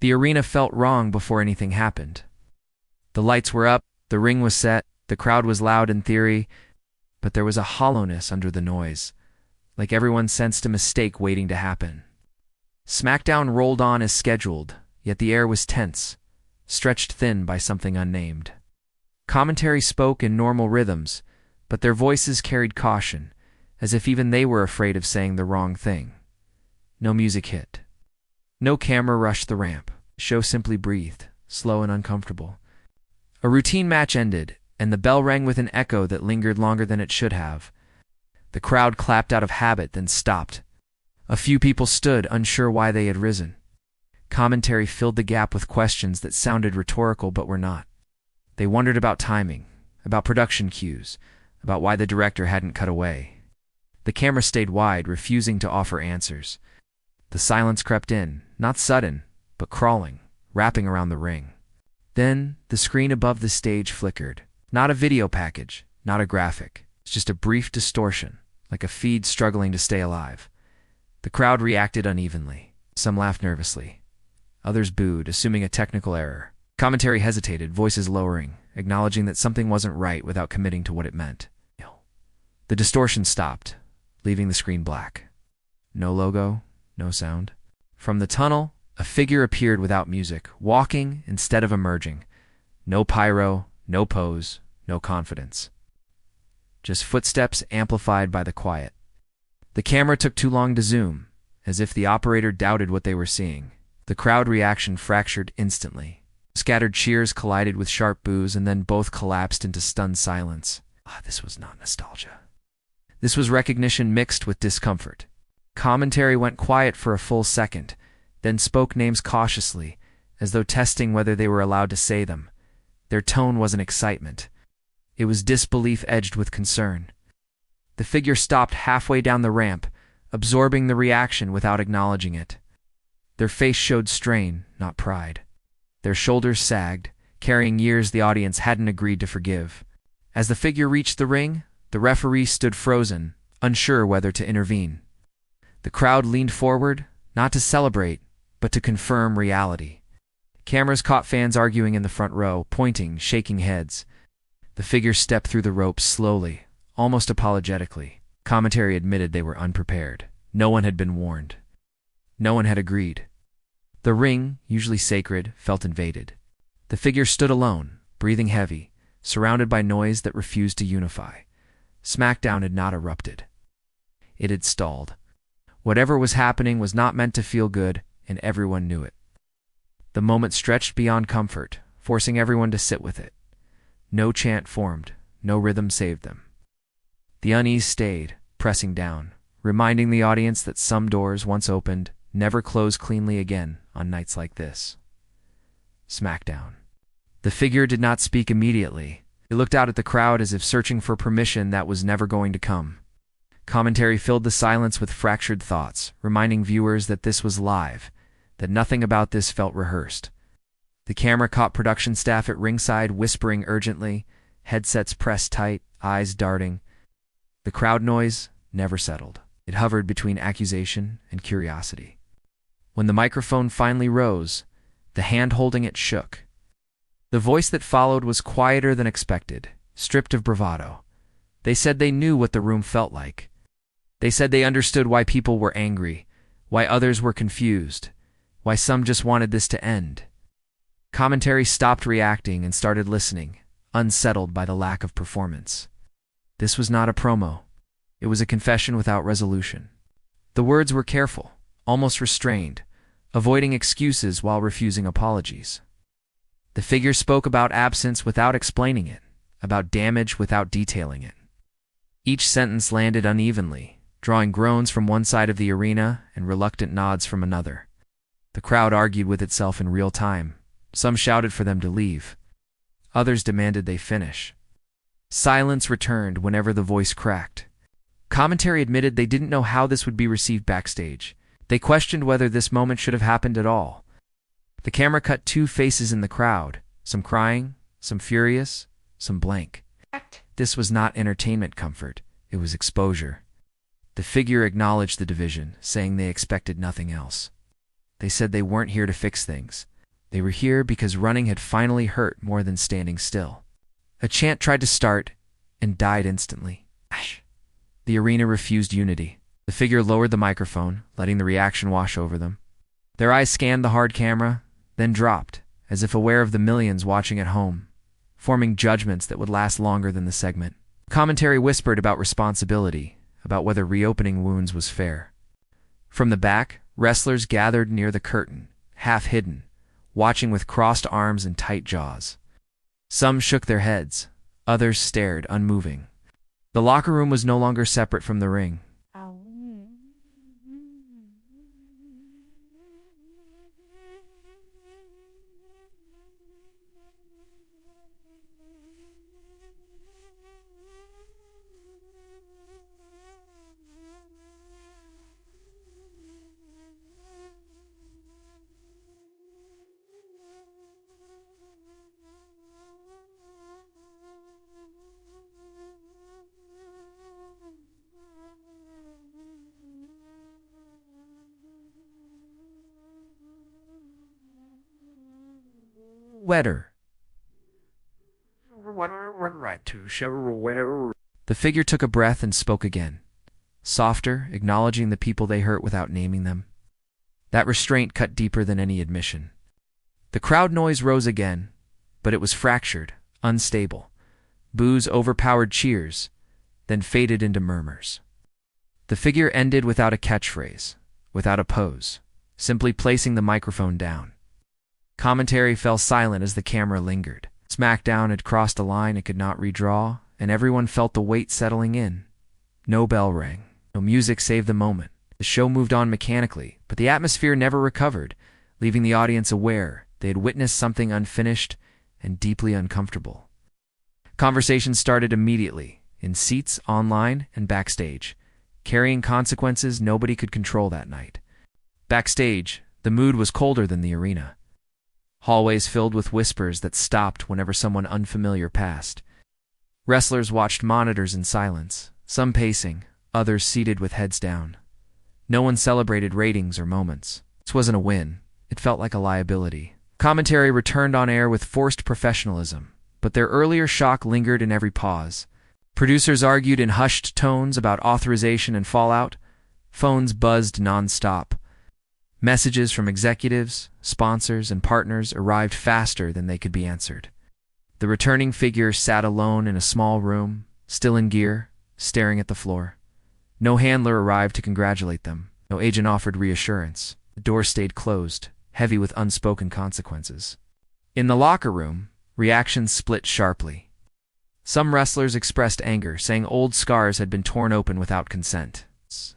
The arena felt wrong before anything happened. The lights were up, the ring was set, the crowd was loud in theory, but there was a hollowness under the noise, like everyone sensed a mistake waiting to happen. SmackDown rolled on as scheduled, yet the air was tense, stretched thin by something unnamed. Commentary spoke in normal rhythms, but their voices carried caution, as if even they were afraid of saying the wrong thing. No music hit. No camera rushed the ramp. The show simply breathed, slow and uncomfortable. A routine match ended, and the bell rang with an echo that lingered longer than it should have. The crowd clapped out of habit, then stopped. A few people stood, unsure why they had risen. Commentary filled the gap with questions that sounded rhetorical but were not. They wondered about timing, about production cues, about why the director hadn't cut away. The camera stayed wide, refusing to offer answers. The silence crept in, not sudden, but crawling, wrapping around the ring. Then, the screen above the stage flickered. Not a video package, not a graphic. It's just a brief distortion, like a feed struggling to stay alive. The crowd reacted unevenly. Some laughed nervously. Others booed, assuming a technical error. Commentary hesitated, voices lowering, acknowledging that something wasn't right without committing to what it meant. The distortion stopped, leaving the screen black. No logo, no sound. From the tunnel, a figure appeared without music, walking instead of emerging. No pyro, no pose, no confidence. Just footsteps amplified by the quiet. The camera took too long to zoom, as if the operator doubted what they were seeing. The crowd reaction fractured instantly. Scattered cheers collided with sharp boos, and then both collapsed into stunned silence. This was not nostalgia. This was recognition mixed with discomfort. Commentary went quiet for a full second, then spoke names cautiously, as though testing whether they were allowed to say them. Their tone wasn't excitement. It was disbelief edged with concern. The figure stopped halfway down the ramp, absorbing the reaction without acknowledging it. Their face showed strain, not pride. Their shoulders sagged, carrying years the audience hadn't agreed to forgive. As the figure reached the ring, the referee stood frozen, unsure whether to intervene. The crowd leaned forward, not to celebrate, but to confirm reality. Cameras caught fans arguing in the front row, pointing, shaking heads. The figure stepped through the ropes slowly, almost apologetically. Commentary admitted they were unprepared. No one had been warned. No one had agreed. The ring, usually sacred, felt invaded. The figure stood alone, breathing heavy, surrounded by noise that refused to unify. SmackDown had not erupted. It had stalled. Whatever was happening was not meant to feel good, and everyone knew it. The moment stretched beyond comfort, forcing everyone to sit with it. No chant formed, no rhythm saved them. The unease stayed, pressing down, reminding the audience that some doors, once opened, never close cleanly again on nights like this. SmackDown. The figure did not speak immediately. It looked out at the crowd as if searching for permission that was never going to come. Commentary filled the silence with fractured thoughts, reminding viewers that this was live, that nothing about this felt rehearsed. The camera caught production staff at ringside whispering urgently, headsets pressed tight, eyes darting. The crowd noise never settled. It hovered between accusation and curiosity. When the microphone finally rose, the hand holding it shook. The voice that followed was quieter than expected, stripped of bravado. They said they knew what the room felt like. They said they understood why people were angry, why others were confused, why some just wanted this to end. Commentary stopped reacting and started listening, unsettled by the lack of performance. This was not a promo. It was a confession without resolution. The words were careful, almost restrained, avoiding excuses while refusing apologies. The figure spoke about absence without explaining it, about damage without detailing it. Each sentence landed unevenly, drawing groans from one side of the arena and reluctant nods from another. The crowd argued with itself in real time. Some shouted for them to leave. Others demanded they finish. Silence returned whenever the voice cracked. Commentary admitted they didn't know how this would be received backstage. They questioned whether this moment should have happened at all. The camera cut two faces in the crowd, some crying, some furious, some blank. This was not entertainment comfort, it was exposure. The figure acknowledged the division, saying they expected nothing else. They said they weren't here to fix things. They were here because running had finally hurt more than standing still. A chant tried to start and died instantly. The arena refused unity. The figure lowered the microphone, letting the reaction wash over them. Their eyes scanned the hard camera, then dropped, as if aware of the millions watching at home, forming judgments that would last longer than the segment. Commentary whispered about responsibility, about whether reopening wounds was fair. From the back, wrestlers gathered near the curtain, half hidden, watching with crossed arms and tight jaws. Some shook their heads, others stared, unmoving. The locker room was no longer separate from the ring. Wetter. The figure took a breath and spoke again, softer, acknowledging the people they hurt without naming them. That restraint cut deeper than any admission. The crowd noise rose again, but it was fractured, unstable. Boos overpowered cheers, then faded into murmurs. The figure ended without a catchphrase, without a pose, simply placing the microphone down. Commentary fell silent as the camera lingered. SmackDown had crossed a line it could not redraw, and everyone felt the weight settling in. No bell rang. No music saved the moment. The show moved on mechanically, but the atmosphere never recovered, leaving the audience aware they had witnessed something unfinished and deeply uncomfortable. Conversations started immediately, in seats, online, and backstage, carrying consequences nobody could control that night. Backstage, the mood was colder than the arena. Hallways filled with whispers that stopped whenever someone unfamiliar passed. Wrestlers watched monitors in silence, some pacing, others seated with heads down. No one celebrated ratings or moments. This wasn't a win. It felt like a liability. Commentary returned on air with forced professionalism, but their earlier shock lingered in every pause. Producers argued in hushed tones about authorization and fallout. Phones buzzed non-stop. Messages from executives, sponsors, and partners arrived faster than they could be answered. The returning figure sat alone in a small room, still in gear, staring at the floor. No handler arrived to congratulate them. No agent offered reassurance. The door stayed closed, heavy with unspoken consequences. In the locker room, reactions split sharply. Some wrestlers expressed anger, saying old scars had been torn open without consent.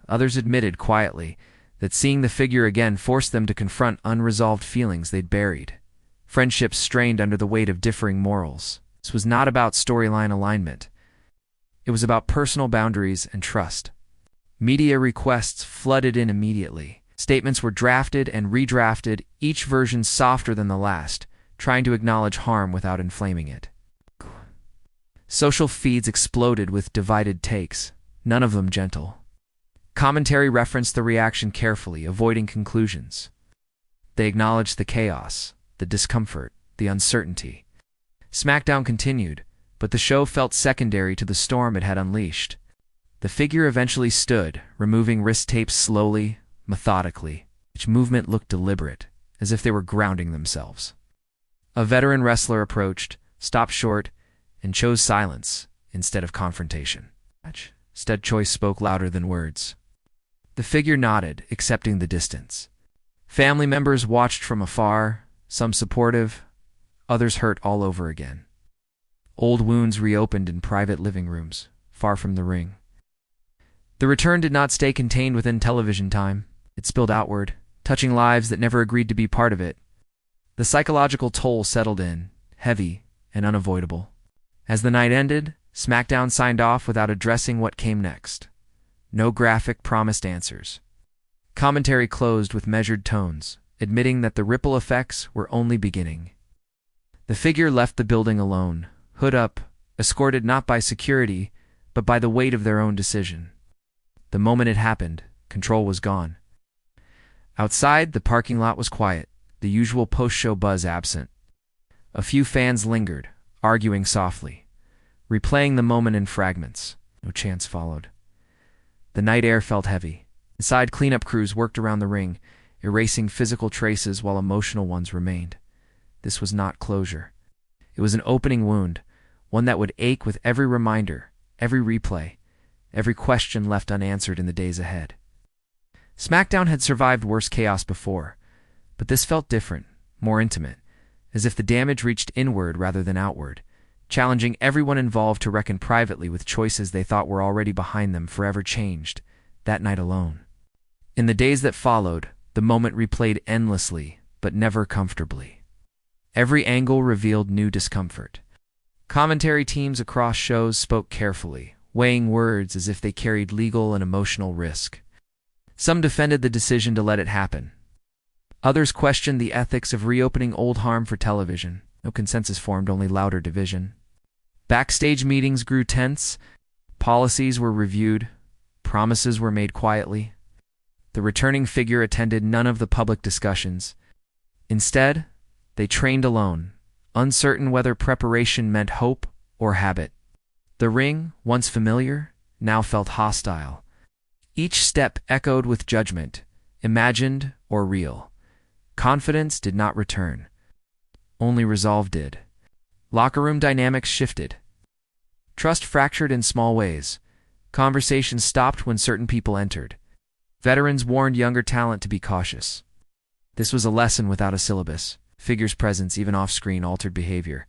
Others admitted quietly that seeing the figure again forced them to confront unresolved feelings they'd buried. Friendships strained under the weight of differing morals. This was not about storyline alignment. It was about personal boundaries and trust. Media requests flooded in immediately. Statements were drafted and redrafted, each version softer than the last, trying to acknowledge harm without inflaming it. Social feeds exploded with divided takes, none of them gentle. Commentary referenced the reaction carefully, avoiding conclusions. They acknowledged the chaos, the discomfort, the uncertainty. SmackDown continued, but the show felt secondary to the storm it had unleashed. The figure eventually stood, removing wrist tapes slowly, methodically. Each movement looked deliberate, as if they were grounding themselves. A veteran wrestler approached, stopped short, and chose silence instead of confrontation. Instead, choice spoke louder than words. The figure nodded, accepting the distance. Family members watched from afar, some supportive, others hurt all over again. Old wounds reopened in private living rooms, far from the ring. The return did not stay contained within television time. It spilled outward, touching lives that never agreed to be part of it. The psychological toll settled in, heavy and unavoidable. As the night ended, SmackDown signed off without addressing what came next. No graphic promised answers. Commentary closed with measured tones, admitting that the ripple effects were only beginning. The figure left the building alone, hood up, escorted not by security, but by the weight of their own decision. The moment it happened, control was gone. Outside, the parking lot was quiet. the usual post-show buzz absent. A few fans lingered, arguing softly, replaying the moment in fragments. No chance followed. The night air felt heavy. Inside, cleanup crews worked around the ring, erasing physical traces while emotional ones remained. This was not closure. It was an opening wound, one that would ache with every reminder, every replay, every question left unanswered in the days ahead. SmackDown had survived worse chaos before, but this felt different, more intimate, as if the damage reached inward rather than outward, challenging everyone involved to reckon privately with choices they thought were already behind them, forever changed, that night alone. In the days that followed, the moment replayed endlessly, but never comfortably. Every angle revealed new discomfort. Commentary teams across shows spoke carefully, weighing words as if they carried legal and emotional risk. Some defended the decision to let it happen. Others questioned the ethics of reopening old harm for television. No consensus formed, only louder division. Backstage meetings grew tense. Policies were reviewed. Promises were made quietly. The returning figure attended none of the public discussions. Instead, they trained alone, uncertain whether preparation meant hope or habit. The ring, once familiar, now felt hostile. Each step echoed with judgment, imagined or real. Confidence did not return. Only resolve did. Locker room dynamics shifted. Trust fractured in small ways. Conversations stopped when certain people entered. Veterans warned younger talent to be cautious. This was a lesson without a syllabus. Figures' presence, even off-screen, altered behavior.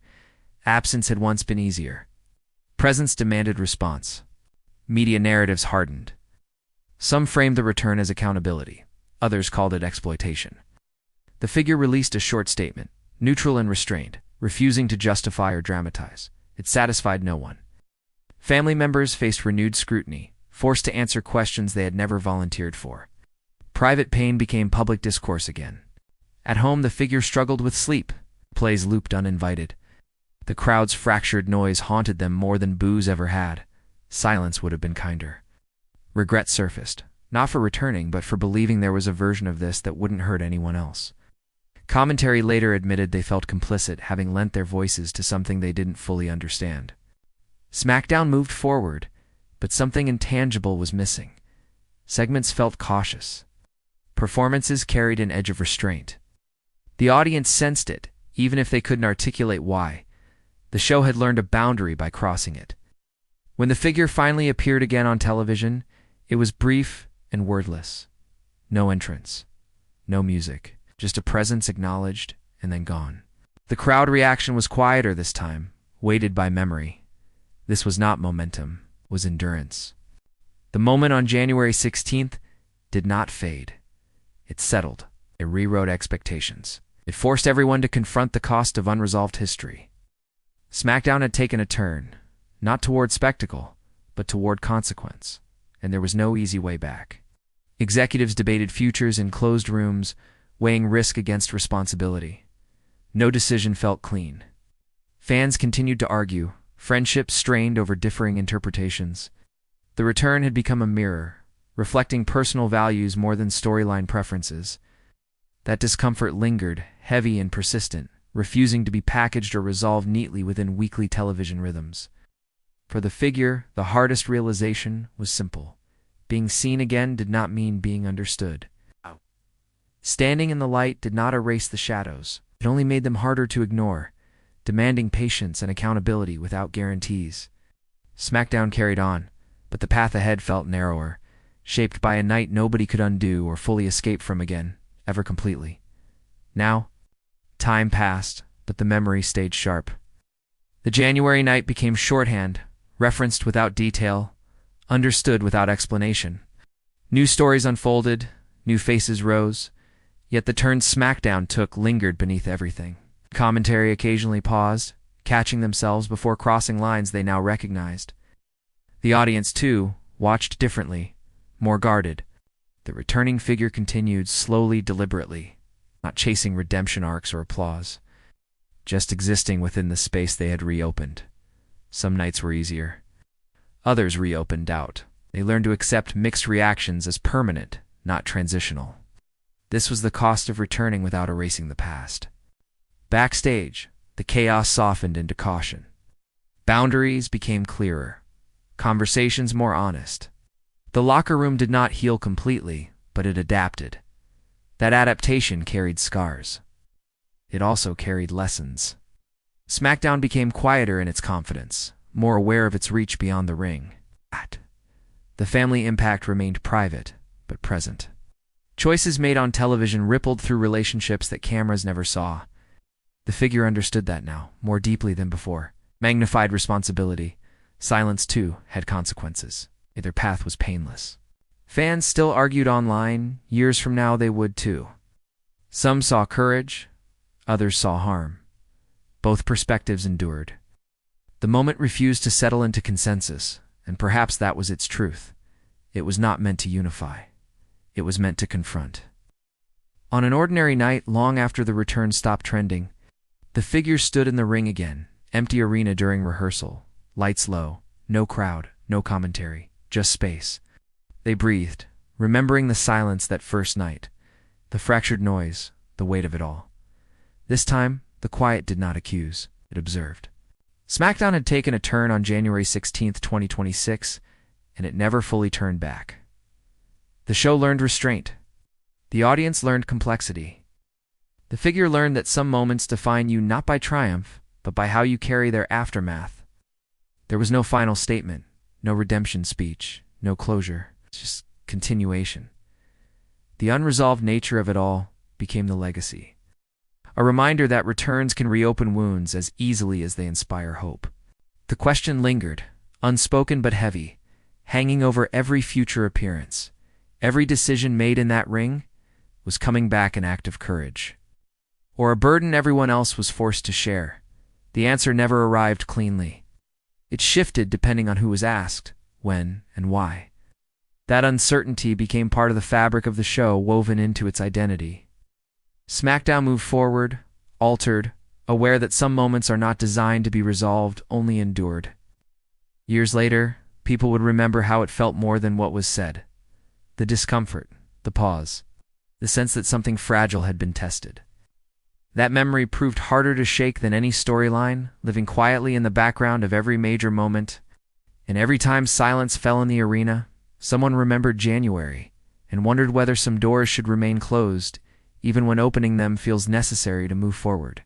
Absence had once been easier. Presence demanded response. Media narratives hardened. Some framed the return as accountability. Others called it exploitation. The figure released a short statement, neutral and restrained, refusing to justify or dramatize. It satisfied no one. Family members faced renewed scrutiny, forced to answer questions they had never volunteered for. Private pain became public discourse again. At home, the figure struggled with sleep. Plays looped uninvited. The crowd's fractured noise haunted them more than booze ever had. Silence would have been kinder. Regret surfaced, not for returning, but for believing there was a version of this that wouldn't hurt anyone else. Commentary later admitted they felt complicit, having lent their voices to something they didn't fully understand. SmackDown moved forward, but something intangible was missing. Segments felt cautious. Performances carried an edge of restraint. The audience sensed it, even if they couldn't articulate why. The show had learned a boundary by crossing it. When the figure finally appeared again on television, it was brief and wordless. No entrance. No music. Just a presence acknowledged and then gone. The crowd reaction was quieter this time, weighted by memory. This was not momentum, it was endurance. The moment on January 16th did not fade. It settled. It rewrote expectations. It forced everyone to confront the cost of unresolved history. SmackDown had taken a turn, not toward spectacle, but toward consequence, and there was no easy way back. Executives debated futures in closed rooms, weighing risk against responsibility. No decision felt clean. Fans continued to argue, friendships strained over differing interpretations. The return had become a mirror, reflecting personal values more than storyline preferences. That discomfort lingered, heavy and persistent, refusing to be packaged or resolved neatly within weekly television rhythms. For the figure, the hardest realization was simple. Being seen again did not mean being understood. Standing in the light did not erase the shadows. It only made them harder to ignore, demanding patience and accountability without guarantees. SmackDown carried on, but the path ahead felt narrower, shaped by a night nobody could undo or fully escape from again, ever completely. Now, time passed, but the memory stayed sharp. The January night became shorthand, referenced without detail, understood without explanation. New stories unfolded, new faces rose, yet the turn SmackDown took lingered beneath everything. Commentary occasionally paused, catching themselves before crossing lines they now recognized. The audience, too, watched differently, more guarded. The returning figure continued slowly, deliberately, not chasing redemption arcs or applause, just existing within the space they had reopened. Some nights were easier. Others reopened doubt. They learned to accept mixed reactions as permanent, not transitional. This was the cost of returning without erasing the past. Backstage, the chaos softened into caution. Boundaries became clearer, conversations more honest. The locker room did not heal completely, but it adapted. That adaptation carried scars. It also carried lessons. SmackDown became quieter in its confidence, more aware of its reach beyond the ring. The family impact remained private, but present. Choices made on television rippled through relationships that cameras never saw. The figure understood that now, more deeply than before. Magnified responsibility. Silence, too, had consequences. Their path was painless. Fans still argued online. Years from now, they would too. Some saw courage, others saw harm. Both perspectives endured. The moment refused to settle into consensus, and perhaps that was its truth. It was not meant to unify. It was meant to confront. On an ordinary night, long after the return stopped trending, the figure stood in the ring again, empty arena during rehearsal, lights low, no crowd, no commentary, just space. They breathed, remembering the silence that first night, the fractured noise, the weight of it all. This time, the quiet did not accuse, it observed. SmackDown had taken a turn on January 16, 2026, and it never fully turned back. The show learned restraint. The audience learned complexity. The figure learned that some moments define you not by triumph, but by how you carry their aftermath. There was no final statement, no redemption speech, no closure, just continuation. The unresolved nature of it all became the legacy. A reminder that returns can reopen wounds as easily as they inspire hope. The question lingered, unspoken but heavy, hanging over every future appearance. Every decision made in that ring was coming back an act of courage. Or a burden everyone else was forced to share. The answer never arrived cleanly. It shifted depending on who was asked, when, and why. That uncertainty became part of the fabric of the show, woven into its identity. SmackDown moved forward, altered, aware that some moments are not designed to be resolved, only endured. Years later, people would remember how it felt more than what was said. The discomfort, the pause, the sense that something fragile had been tested. That memory proved harder to shake than any storyline, living quietly in the background of every major moment. And every time silence fell in the arena, someone remembered January and wondered whether some doors should remain closed, even when opening them feels necessary to move forward.